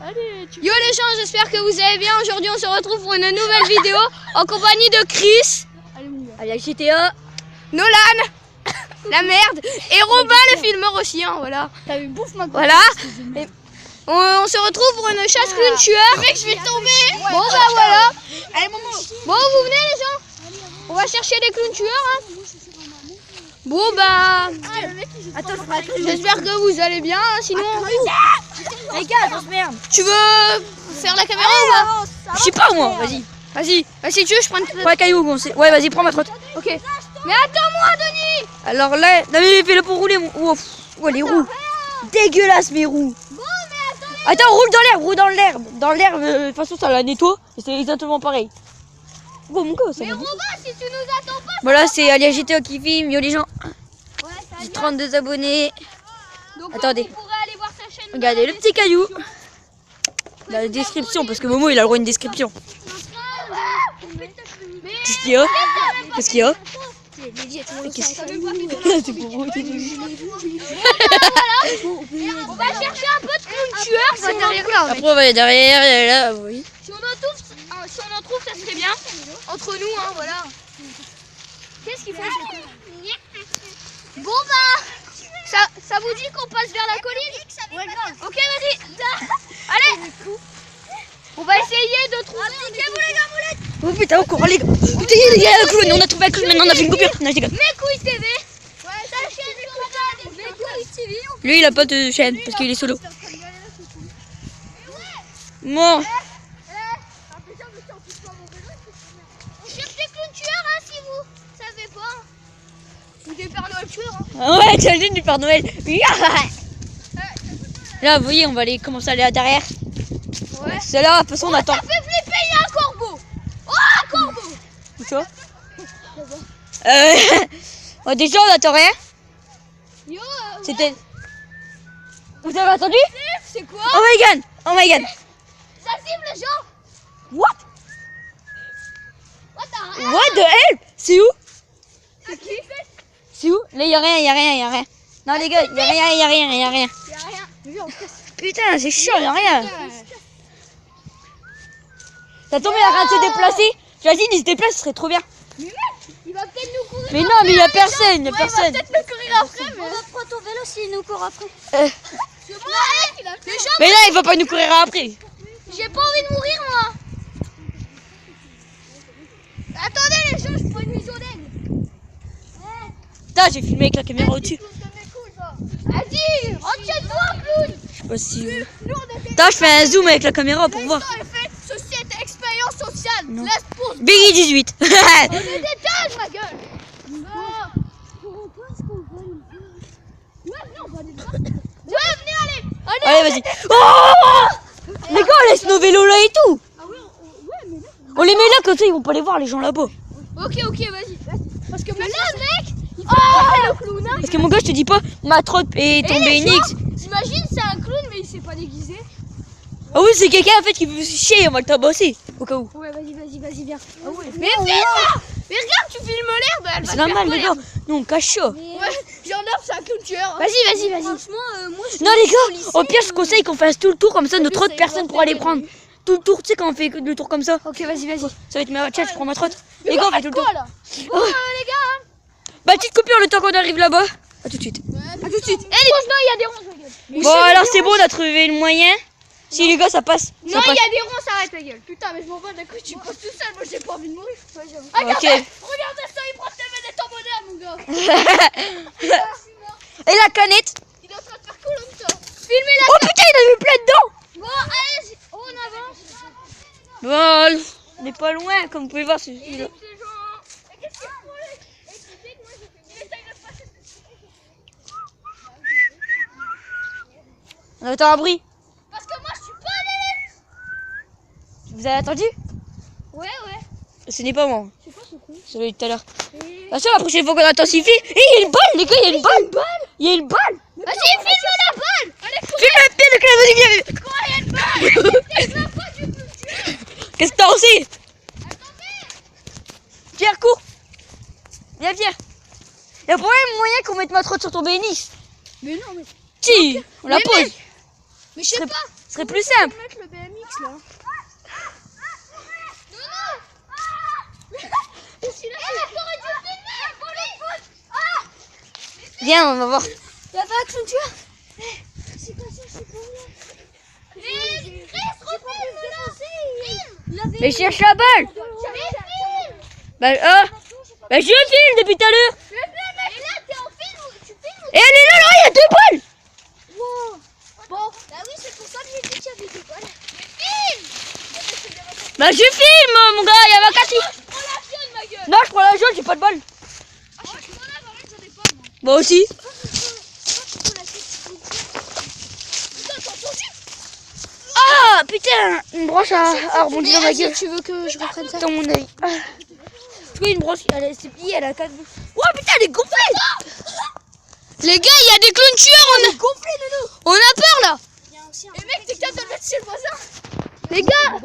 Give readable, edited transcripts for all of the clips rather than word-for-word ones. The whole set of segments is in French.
Allez, Yo les gens, j'espère que vous allez bien. Aujourd'hui on se retrouve pour une nouvelle vidéo en compagnie de Chris, Allez, GTA. Nolan, la merde, et Robin le filmeur aussi, hein, voilà. T'as eu bouffe ma Voilà. Et on se retrouve pour une chasse clown tueur. Mec, je vais tomber. Bon bah voilà. Allez, Momo. Bon, vous venez les gens. On va chercher des clowns tueurs. Hein. Bon bah, Attends, je ferai j'espère que vous allez bien. Hein, sinon, les gars, on se merde. tu veux faire la caméra ou pas? Je sais pas moi, vas-y. Vas-y, si tu veux, je prends une. Prends un caillou, on sait. Ouais, vas-y, prends ma trotte. Ok. Mais attends-moi, Denis. Alors là, non mais fais-le pour rouler. Oh, les roues. Dégueulasse mes roues. Bon, mais attends. Attends, roule dans l'herbe. Dans l'herbe, de toute façon, ça la nettoie. Et c'est exactement pareil. Bon, mon gars, ça Mais va. Robin, si tu nous attends pas. Voilà, c'est Alia GTA qui filme. Yo les gens, Ouais, ça j'ai 32 abonnés. Donc, Attendez. vous pourrez aller voir sa chaîne. Regardez le petit caillou. La description, parce que Momo il a le droit à une description. Qu'est-ce qu'il y a? Qu'est-ce qu'il y a? C'est pour vous. On va chercher un peu de clown tueur. Si on en trouve, Après on va aller derrière, et là, oui. si on en trouve, ça serait bien. Entre nous, hein, voilà. Qu'est-ce qu'il faut? Bon bah, ça vous dit qu'on passe vers la colline? Ok, vas-y. Allez. On va essayer de trouver. Oh putain, on court les gars. Putain, il y a un clown, on a trouvé un clown, maintenant on a fait une coupure. Non, je déconne. Mes couilles TV. Ta chaîne sur Mes couilles TV. Lui il a pas de chaîne parce qu'il est solo. Bon. On cherche des clowns tueurs, hein, si vous savez pas. Ou des Père Noël tueurs. Hein. Ah ouais, tu as le du Père Noël. Là, vous voyez, on va aller commencer à aller à derrière. Ouais. C'est là, de toute façon, on attend. Ça fait flipper, il y a un corbeau. Oh, un corbeau. Où ça oh, déjà, on attend rien. Yo, C'était. Vous avez entendu? c'est quoi? Oh my god! Oh my god! Ça cible les gens. What? What the hell? What the hell? C'est où? C'est qui? C'est où? Là, y'a rien, y'a rien, y'a rien. Non, les gars, y'a rien, y'a rien, y'a rien. Y'a rien. Putain, c'est chaud, y'a rien. T'as tombé la reine de se déplacer? Vas-y, il se déplace, ce serait trop bien. Mais mec, il va peut-être nous courir. Mais non, mais y'a personne, y'a Ouais, personne. il va peut-être nous courir après. Mais... On va prendre ton vélo s'il nous court après. Les gens, Mais là, il va pas nous courir après. j'ai pas envie de mourir moi. Attendez les gens, je prends une mission d'aigle. Putain, j'ai filmé avec la caméra au-dessus. Vas-y, retiens-toi, clown. Je sais pas si. Putain, je fais un zoom avec la caméra pour voir. Elle fait société, expérience sociale. Non. Laisse pour. Biggie 18. On est détails, ma gueule. Ouais, venez, allez. Allez, vas-y. Oh! Les gars, on laisse nos vélos là et tout. On les met là, comme ça, ils vont pas les voir, les gens là-bas. Ok, vas-y. Parce que là, mec, il fait le clown. Hein. Parce que mon gars, je te dis pas, ma trotte est tombée les nix. T'imagines, c'est un clown, mais il s'est pas déguisé. Ah oui, c'est quelqu'un en fait qui veut se chier, on va le tabasser. Au cas où. Ouais, vas-y, viens. Mais filme. Mais regarde, tu filmes l'herbe. Elle va C'est te faire normal, quoi, les gars. Nous, on cache ça. Ouais, j'en ai, c'est un clown tueur. Vas-y. Franchement, moi je Non, les gars, au pire, je conseille qu'on fasse tout le tour, comme ça, notre autre personne pourra les prendre. Tout le tour, tu sais, quand on fait le tour comme ça. Ok, vas-y. Ça va être ma tchat, je prends ma trotte. Les gars, on fait tout le tour. Là bon, les gars. Bah, petite coupure le temps qu'on arrive là-bas. A tout de suite. À tout de suite. Eh, les ronces, non, il y a des ronces, ma gueule. Bon, alors c'est bon, on a trouvé le moyen. Si, les gars, ça passe. Non, Ça il passe. y a des ronces, arrête ta gueule. Putain, mais je m'en bats de couille, tu passes tout seul. Moi, j'ai pas envie de mourir. Ok. Regardez ça, il prend TV des temps modernes, mon gars. Et la canette. Il est en train de faire comme ça. Filmez la. Oh putain, il a mis plein dedans. Bon, allez, on avance. Bon, on est pas loin, comme vous pouvez voir. C'est là. Qu'est-ce qu'il faut? Écoutez, moi, il essaye de passer. On attend un bruit. Parce que moi, je suis pas allé. Vous avez attendu? Ouais. Ce n'est pas moi. C'est quoi ce con? Celui de tout à l'heure. Attention, la prochaine fois qu'on intensifie. Et il y a une balle, les gars, il y a une balle. Il y a une balle. Vas-y, filme la balle. Allez, Filme le pied de clavier. quoi, il y a une balle. C'est même pas du tout. Qu'est-ce que t'as aussi? Pierre, cours. Viens, Pierre. Il y a pas même moyen qu'on mette ma trotte sur ton bénis. Mais non, mais. Si, on la Mais pose. Mais je sais pas. Ce serait plus simple. Mettre le BMX là. Viens, on va voir. Y'a pas que tu vois. C'est pas ça, c'est pas là. Mais cherche la balle. Bah, bah je filme depuis tout à l'heure. Et elle est là, là, il y a 2 balles. Bon, bah oui, c'est pour ça que j'ai dit qu'il y avait 2 balles. Bah je filme, mon gars, il y a ma Cathy. Non, je prends la jaune, j'ai pas de balle. Moi aussi. Ah putain, une broche a rebondi dans ma gueule. Tu veux que je reprenne ça? Dans mon œil. Oui, une broche, elle s'est pliée, elle a 4 bouches. Oh putain, elle est gonflée. Les gars, il y a des clowns tueurs, on a peur là. Et mec, t'es capable de le mettre chez le voisin? Les gars,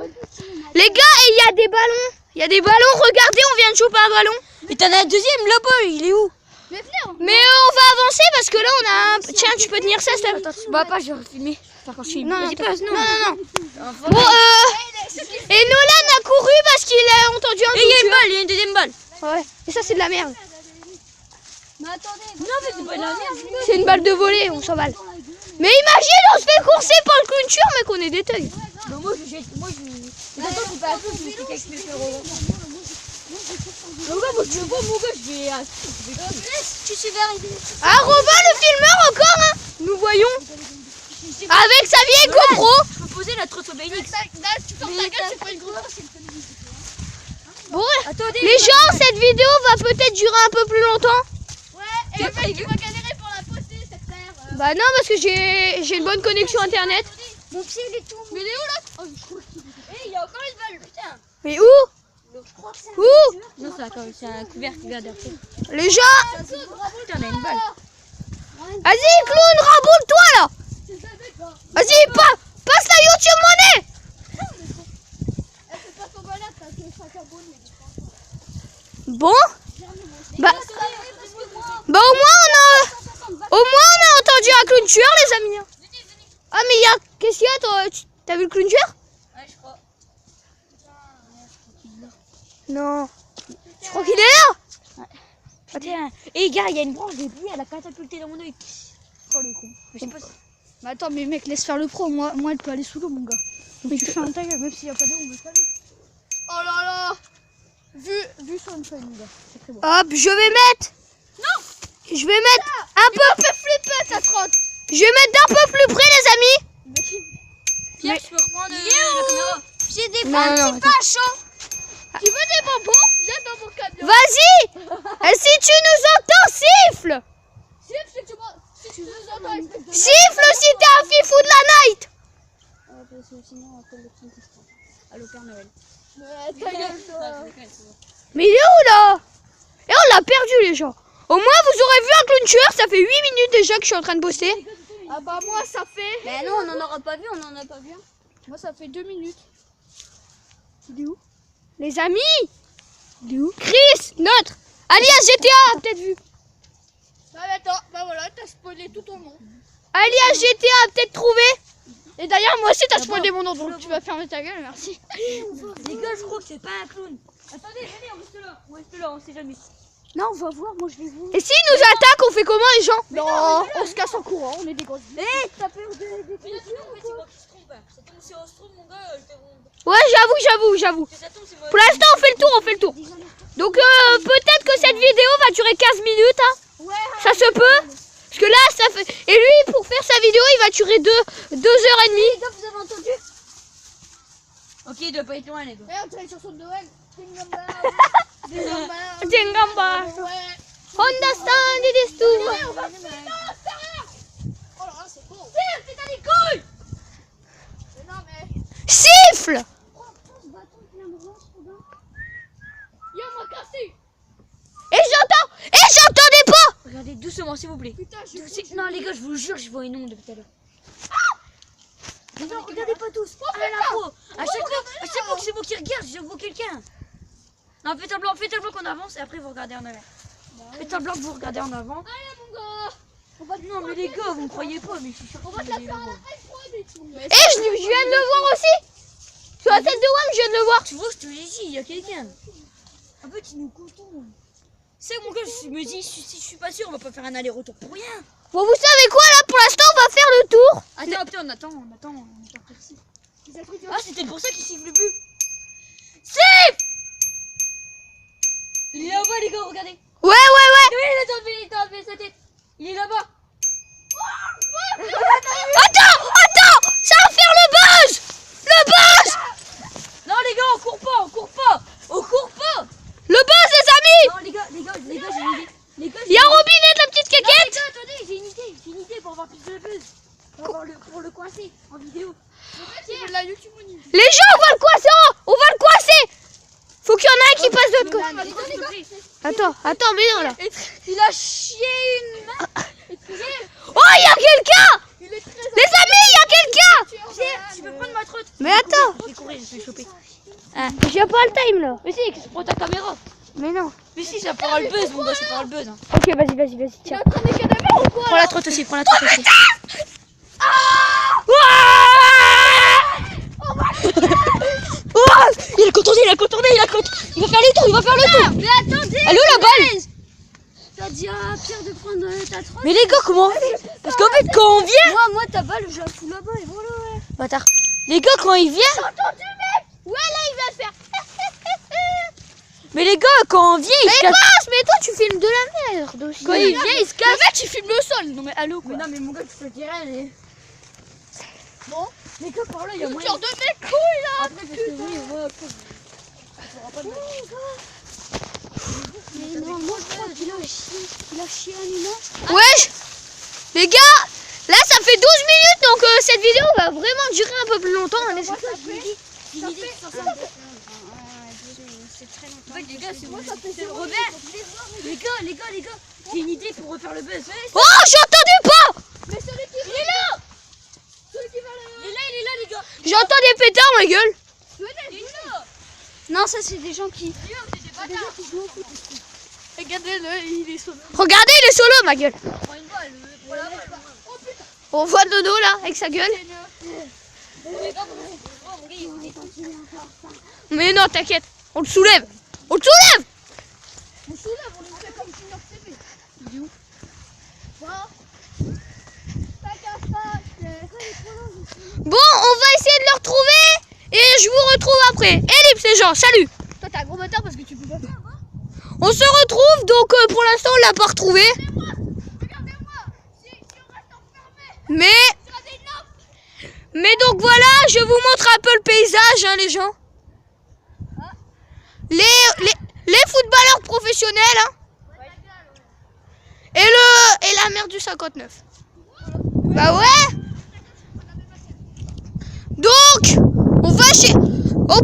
et il y a des ballons. Il y a des ballons, regardez, on vient de choper un ballon. Et t'en as un deuxième là-bas, il est où? Mais venez, Mais on va avancer parce que là on a un... Tiens, tu peux tenir ça, Steph. Bah pas, je vais filmer. Enfin, quand je filme. Non, Vas-y, passe, non. non. Bon, et Nolan a couru parce qu'il a entendu un... Et il y a une balle, il y a une deuxième balle. Ouais. Et ça, c'est de la merde. Mais attendez. Non, mais c'est pas de la merde. C'est une balle de volée, on s'en balle. Mais imagine, on se fait courser par le clown tueur, mec, on est des thugs. Bah, moi je... Attends, c'est pas un peu, je vais avec mes frérots. Moi je vois mon gars, je vais... Tu sais arriver. Ah, Robin le filmeur encore, hein. Nous voyons. Avec sa vieille GoPro. Je peux poser la trotte au BNX. Là, tu fermes ta gueule, c'est pas une grosse. Bon, les gens, cette vidéo va peut-être durer un peu plus longtemps. Ouais, et le mec qui va galérer pour la poster, c'est frère. Bah non, parce que j'ai une bonne connexion internet. Mon pied, il est tout. Mais il est où là? Oh, je crois qu'il est. Eh, il y a encore une balle, putain. Mais où? Où? Non, c'est un couvercle, regarde. Les gens. Putain, on a une balle. Vas-y, clown, raboule-toi là. Vas-y, passe la YouTube monnaie. Elle fait pas son balade parce que ça carbone. Bon. Bah au moins on a entendu un clown tueur, les amis. Ah mais qu'est-ce qu'il y a, toi? T'as vu le clown tueur? Ouais, je crois. Non. Je crois qu'il est là. Ah, tiens. Et gars, il y a une branche de pluie, elle a catapulté dans mon œil. Oh le con. Je sais pas si... Mais attends, mais mec, laisse faire le pro. Moi elle peut aller sous l'eau, mon gars. Donc tu fais un tag, même s'il n'y a pas d'eau, on veut pas l'eau. Oh là là. Vu sur une feuille, mon gars. C'est très bon. Hop, je vais mettre. Non. Je vais mettre un peu plus Flipper, ta trotte. Je vais mettre d'un peu plus près, les amis. Pierre, tu peux reprendre la caméra. J'ai des Non, petits pachons. Tu veux des bonbons? Viens dans mon camion. Vas-y. Et si tu nous entends, siffle. Si tu veux entendre. Siffle si t'es un fifou de la night. Allô, Père Noël. Ta gueule, toi. Mais il est où là? Et on l'a perdu, les gens. Au moins vous aurez vu un clown tueur. Ça fait 8 minutes déjà que je suis en train de bosser. Ah bah moi ça fait. Mais non, on en aura pas vu, on en a pas vu. Moi ça fait 2 minutes. Il est où? Les amis. Il est où? Chris, notre alias GTA a peut-être vu. Bah attends, bah voilà, t'as spoilé tout ton nom. Alias GTA a peut-être trouvé. Et d'ailleurs moi aussi t'as spoilé mon nom, donc tu vas fermer ta gueule, merci. Les gars, je crois que c'est pas un clown. Attendez, venez, on reste là, on sait jamais. Non, on va voir, moi je vais voir. Et s'ils nous attaquent, on fait comment, les gens? Non, on se casse en courant, on est des grosses. Hé, t'as peur de... Mais en fait, c'est moi qui se trompe. Ça tombe, si on se trompe, mon gars, Ouais, j'avoue. ça tombe, c'est moi. Pour l'instant, on fait le tour, Donc peut-être que cette vidéo va durer 15 minutes, hein. Ouais. Ça se peut. Parce que là, ça fait... Et lui, pour faire sa vidéo, il va durer 2 heures et demie. Les gars, vous avez entendu? Ok, il doit pas être loin, les gars. Regarde, t'as les chansons de Noël. Dingamba. Dingamba. Ouais. Understand it is too. On va finir. Oh là là, c'est beau. Tire, t'es dans les couilles. Mais non, mais. Siffle. Yo, m'a cassé. Et j'entendais pas. Regardez doucement, s'il vous plaît. Putain, je Non, les gars, je vous jure, je vois une onde depuis tout à l'heure. Non, regardez pas tous. À l'info. À chaque fois que c'est moi qui regarde, je vois quelqu'un. Non, faites un blanc qu'on avance et après vous regardez en avant. Faites un blanc que vous regardez en avant. Allez, mon gars. Non, mais les gars, vous me croyez pas, mais je suis sûr On va te la faire à la fin. je viens de le voir aussi. Sur la tête de WAM, je viens de le voir. Tu vois, je te l'ai dit, il y a quelqu'un. En fait, il nous contourne. C'est mon gars, je me dis, si je suis pas sûr, on va pas faire un aller-retour pour rien. Bon, vous savez quoi là? Pour l'instant, on va faire le tour. Attends, putain, on attend. Ah, c'était pour ça qu'il siffle plus. Siffle! Il est là-bas, les gars, regardez. Ouais. Oui, il a enlevé sa tête. Il est là-bas. Attends, ça va faire le buzz. Le buzz. Non, les gars, on court pas. Le buzz, les amis. Non, les gars, j'ai une idée. Les gars, Il y a Robinet de la petite non, les caquette. gars, attendez, j'ai une idée pour avoir plus de buzz. Pour le coincer en vidéo. Les gens, on va le coincer. Faut qu'il y en ait un qui passe de l'autre côté. Attends, mais non là. Il a chié une main. Oh, il y a quelqu'un. Les amis, il y a quelqu'un. Tu peux prendre ma trotte. Mais attends, Je vais courir, je vais choper. j'ai pas le time là. Mais si, prends ta caméra. Mais non. Mais si, ça fera le buzz, mon gars, ça fera le buzz. Hein. Ok, vas-y, tiens. Prends la trotte aussi, Oh, il a contourné. Il va faire le tour. Mais attendez. Allô, la balle. T'as dit à Pierre de prendre ta trotte. Mais les gars, comment on fait? Parce qu'en fait, quand on vient... Moi, ta balle, je la fous là-bas et voilà, ouais. Bâtard. Les gars, quand ils viennent... Entendu, mec. Ouais, là, il va faire. Mais les gars, quand on vient, ils se cassent. Passe, mais toi tu filmes de la merde aussi. Quand il vient, il se casse. Le mec, il filme le sol. Non, mais allô, quoi. Mais non, mais mon gars, tu te dirais... Les... Bon, les gars, par là, il y a moyen... Genre de mes couilles, là. Après, parce que oui, voilà, après... Mais non, moi, je crois qu'il a chié un humain. Wesh, les gars, là ça fait 12 minutes donc cette vidéo va vraiment durer un peu plus longtemps. Hein, C'est très longtemps. En fait, les gars, c'est Robert. Les gars, j'ai une idée pour refaire le buzz. Oh, j'ai entendu pas. Mais celui qui il est là. Celui qui va Il est là, les gars. J'entends des pétards, ma gueule. Non, ça, c'est des gens qui. Regardez-le, il est sauvé. Regardez, il est solo, ma gueule. Prends une balle, prends la balle. On voit Dodo là, avec sa gueule. Mais non, t'inquiète, on le soulève. On le soulève. Bon, on va essayer de le retrouver et je vous retrouve après. Ellipse les gens, salut. Toi, t'as un gros moteur parce que tu peux pas faire. On se retrouve, donc pour l'instant on l'a pas retrouvé. Mais donc voilà, je vous montre un peu le paysage, hein, les gens. Les footballeurs professionnels, hein. Et la mère du 59. Bah ouais. Donc, on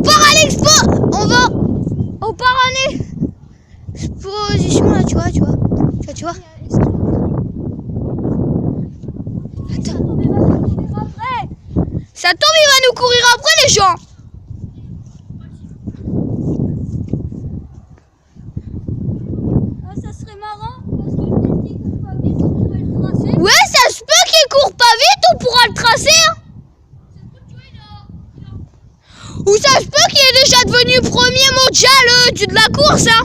part à l'expo. On part en exposition là, tu vois. Attends. Ça tombe, il va nous courir après, les gens. Ça serait marrant parce que peut-être qu'il court pas vite, on pourrait le tracer. Ouais, ça se peut qu'il court pas vite, on pourra le tracer. Hein. Ou ça se peut qu'il est déjà devenu premier mondial de la course. Hein.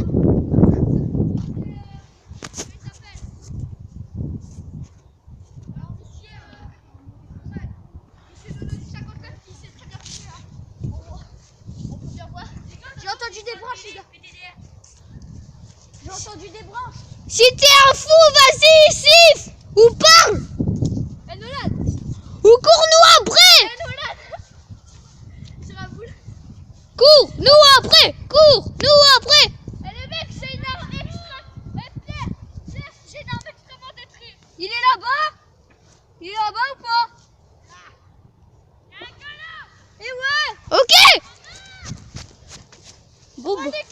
J'ai entendu des branches, les gars. J'ai entendu des branches. Si t'es un fou, vas-y, siffle. Ou parle. Ou cours-nous après. Sur la boule. Cours-nous après. Eh, le mec, c'est une arme extra. Eh, Pierre, j'ai une arme extrêmement détruite. Il est là-bas. Il est là-bas ou pas? Eh ouais. Ok. Oh, dégage.